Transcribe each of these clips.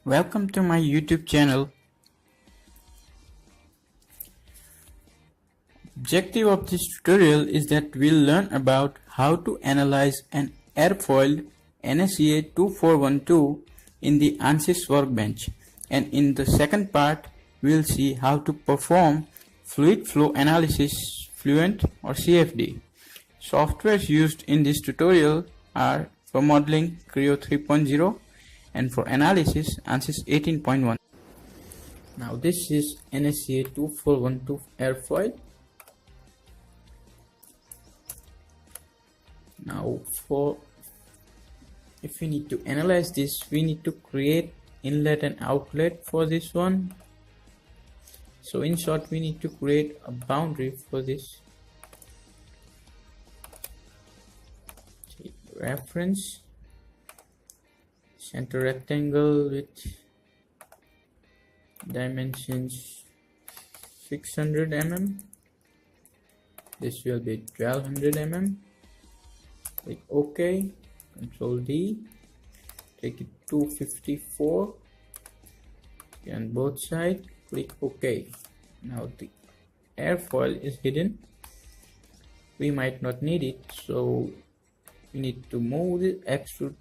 Welcome to my YouTube channel. Objective of this tutorial is that we'll learn about how to analyze an airfoiled NSEA 2412 in the ANSYS workbench, and in the second part we'll see how to perform fluid flow analysis Fluent or CFD. Softwares used in this tutorial are for modeling Creo 3.0 and for analysis ANSYS 18.1. Now this is NSEA 2412 airfoil. Now if we need to analyze this, we need to create inlet and outlet for this one. So in short, we need to create a boundary for this. Reference, center rectangle with dimensions 600 mm. This will be 1200 mm. Click OK, Control D, take it 254 and both sides, click OK. Now the airfoil is hidden. We might not need it, so we need to move the extrude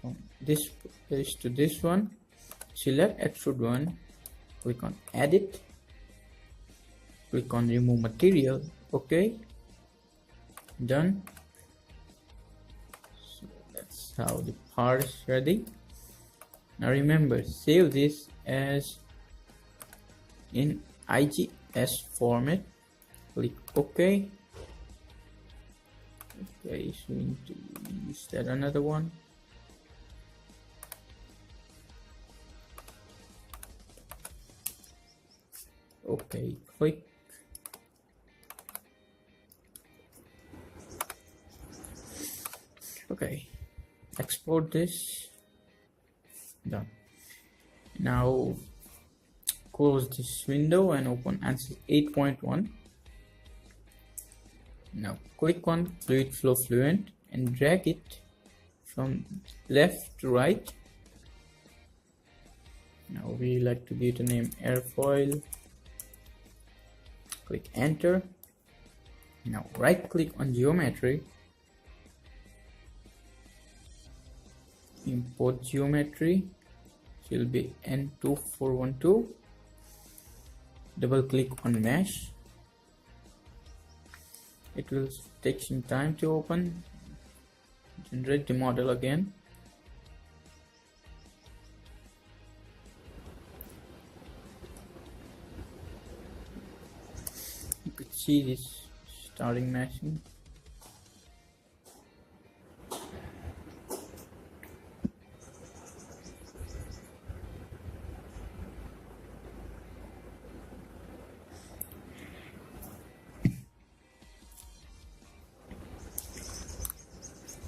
from this place to this one. Select extrude one, click on edit, click on remove material, OK, done. That's how the part is ready. Now remember, save this as in IGS format, click OK. Okay, so we need to use that another one. Okay, click. Okay, export this. Done. Now close this window and open ANSYS 8.1. Now click on Fluid Flow Fluent and drag it from left to right. Now we like to give the name airfoil. Click enter. Now right click on geometry, import geometry. It will be N2412. Double click on mesh. It will take some time to open. Generate the model again. You could see this starting meshing.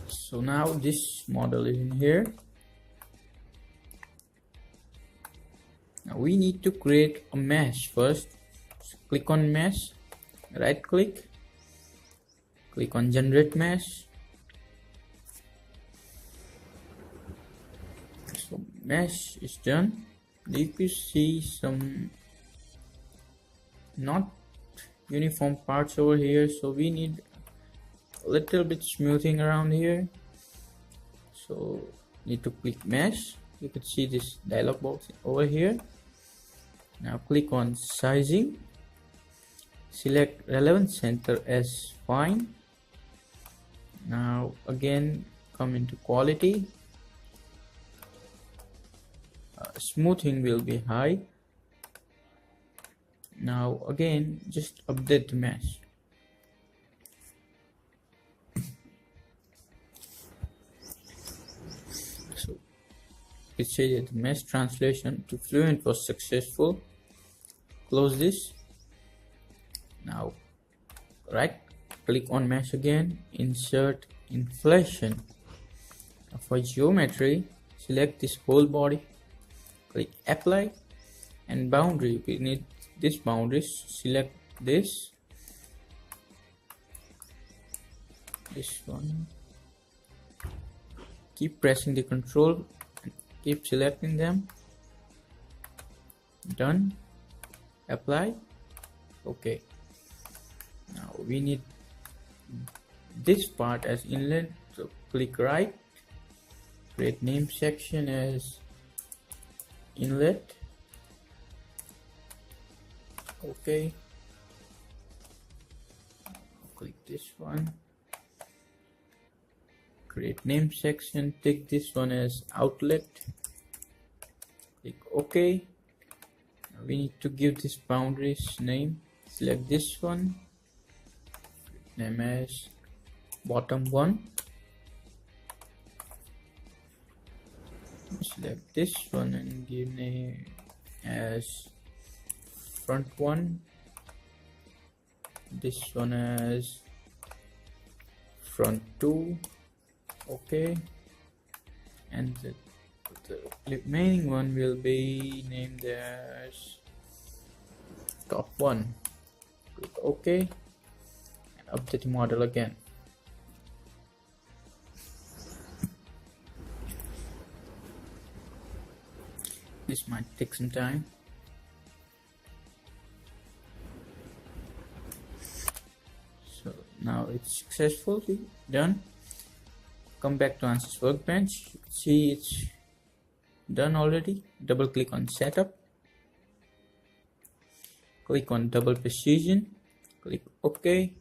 So now this model is in here. Now we need to create a mesh first. So click on mesh, right click, click on generate mesh. So mesh is done. You can see some not uniform parts over here, so we need a little bit smoothing around here. So need to click mesh. You could see this dialog box over here. Now click on sizing, select relevant center as fine. Now again come into quality, smoothing will be high. Now again just update the mesh. It says that the mesh translation to Fluent was successful. Close this. Now right click on mesh again, insert inflation. For geometry, select this whole body, click apply, and boundary, we need this boundary. Select this one, keep pressing the control, keep selecting them. Done. Apply. Okay. Now we need this part as inlet, so click right, create name section as inlet. Okay, click this one, create name section, take this one as outlet, click OK. We need to give this boundaries name, select this one, name as bottom one, select this one and give name as front one, this one as front two. Okay, and the remaining one will be named as top one. Click OK and update the model again. This might take some time. So now it's successfully done. Come back to Ansys Workbench. You can see it's done already. Double click on setup, click on double precision, click OK.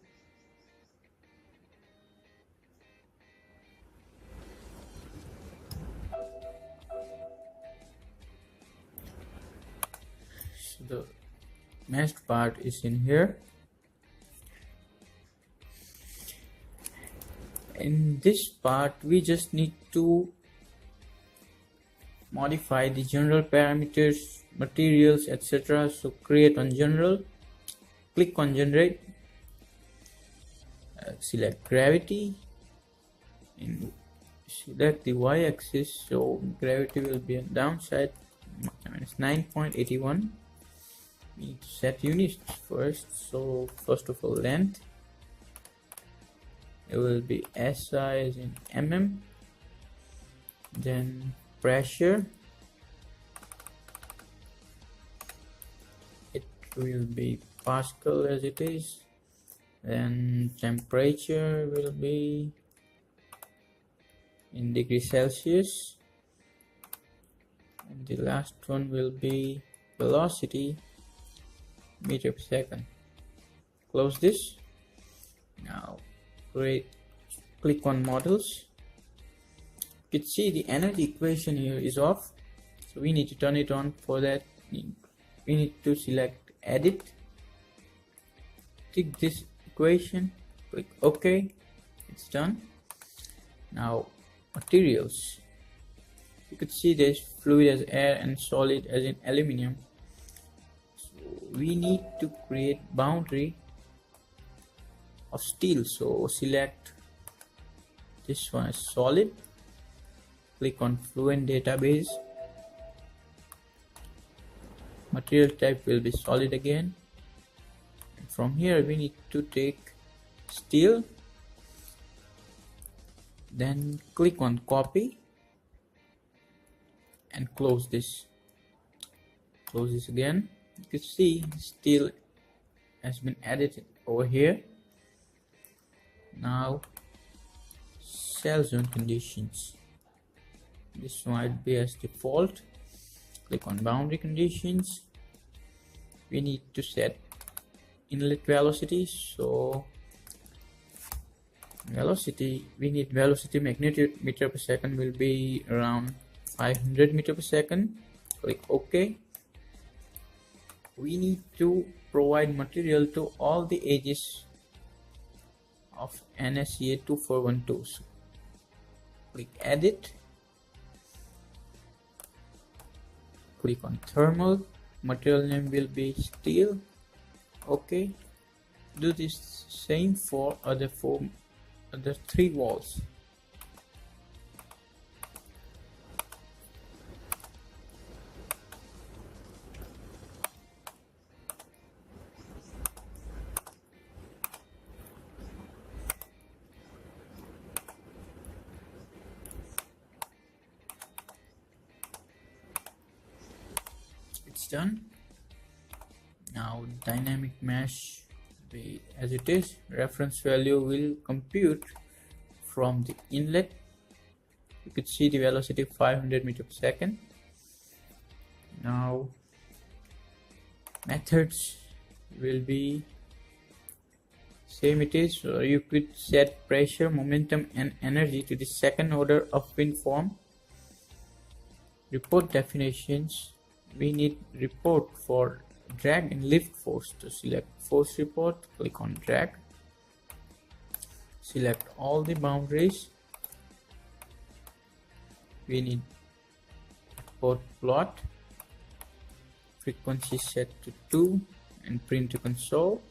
So the meshed part is in here. In this part we just need to modify the general parameters, materials, etc. So create on general, click on generate, select gravity and select the y-axis, so gravity will be on downside minus 9.81. we need to set units first, so first of all length, it will be SI as in mm, then pressure, it will be Pascal as it is, then temperature will be in degrees Celsius, and the last one will be velocity meter per second. Close this. Now click on models. You can see the energy equation here is off, so we need to turn it on. For that we need to select edit, tick this equation, click OK. It's done. Now materials, you could see there's fluid as air and solid as in aluminum, so we need to create boundary of steel. So select this one as solid, click on Fluent database, material type will be solid again, and from here we need to take steel, then click on copy and close this again. You can see steel has been added over here. Now cell zone conditions, this might be as default. Click on boundary conditions. We need to set inlet velocity, so velocity, we need velocity magnitude meter per second will be around 500 meter per second. Click OK. We need to provide material to all the edges of NSEA 2412. So click edit, click on thermal, material name will be steel. OK. Do this same for other three walls. It's done. dynamic mesh be as it is. Reference value will compute from the inlet. You could see the velocity 500 meter per second. Now methods will be same it is, or you could set pressure, momentum and energy to the second order of wind form. Report definitions, we need report for drag and lift force. To select force report, click on drag, select all the boundaries. We need report plot, frequency set to 2 and print to console.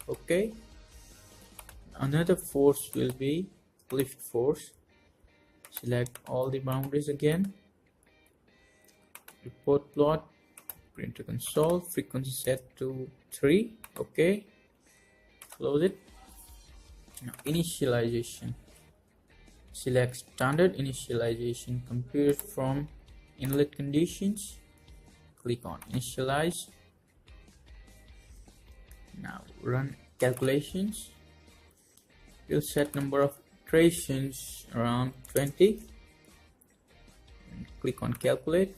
Okay. Another force will be lift force. Select all the boundaries again, report plot, print to console, frequency set to 3. Okay, close it. Now initialization, select standard initialization, compute from inlet conditions, click on initialize. Now run calculations. We'll set number of iterations around 20 and click on calculate.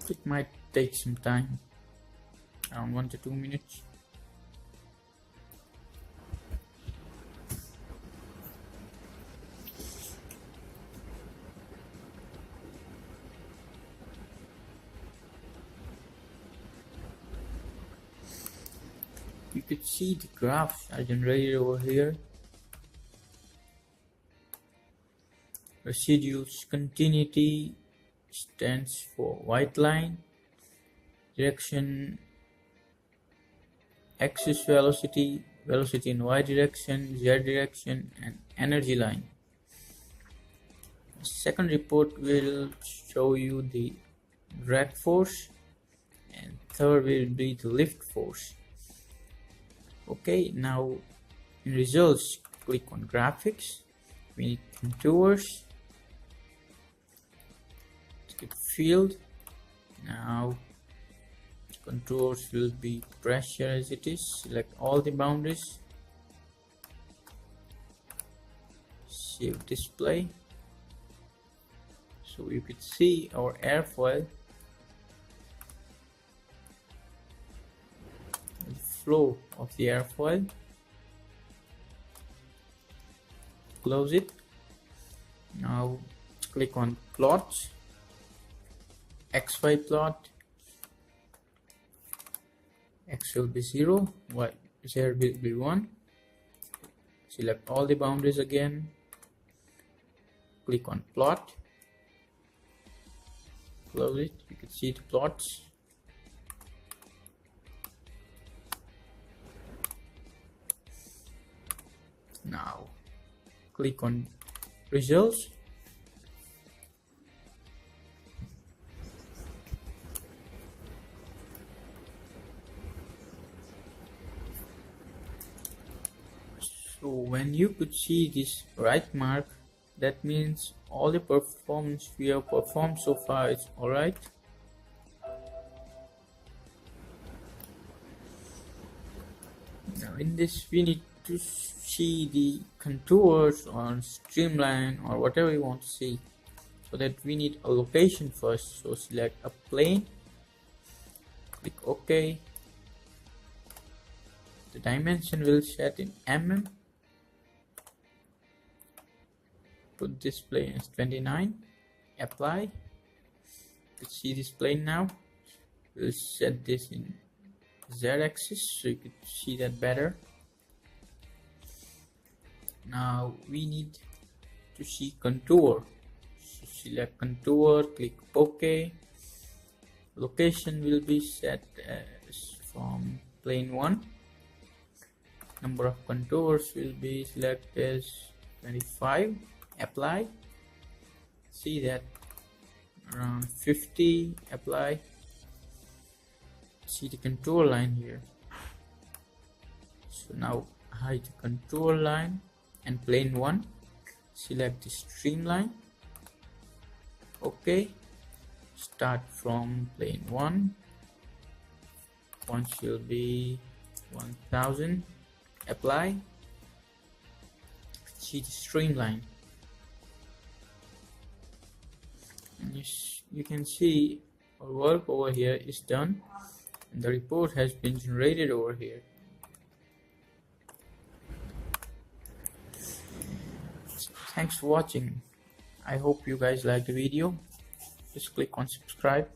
It might take some time, around 1 to 2 minutes. You could see the graphs I generated over here. Residuals continuity stands for white line, direction axis velocity, velocity in y direction, z direction, and energy line. The second report will show you the drag force, and third will be the lift force. Okay, now in results, click on graphics. We need contours, skip field. Now contours will be pressure as it is. Select all the boundaries, save display. So you could see our airfoil, flow of the airfoil. Close it. Now click on plots, XY plot. X will be 0, Y, Z will be 1. Select all the boundaries again. Click on plot. Close it. You can see the plots. Now click on results. So when you could see this right mark, that means all the performance we have performed so far is alright. Now in this we need to see the contours or streamline or whatever you want to see. For that we need a location first. So select a plane, click OK. The dimension will set in mm. Put this plane as 29. Apply. Let's see this plane now. We'll set this in z-axis so you could see that better. Now we need to see contour. So select contour, click OK. Location will be set as from plane 1. Number of contours will be selected as 25. Apply. See that around 50. Apply. See the contour line here. So now hide the contour line and plane 1. Select the streamline. Okay, start from plane 1. Points will be 1000. Apply. See the streamline. And you can see our work over here is done, and the report has been generated over here. Thanks for watching. I hope you guys liked the video. Just click on subscribe.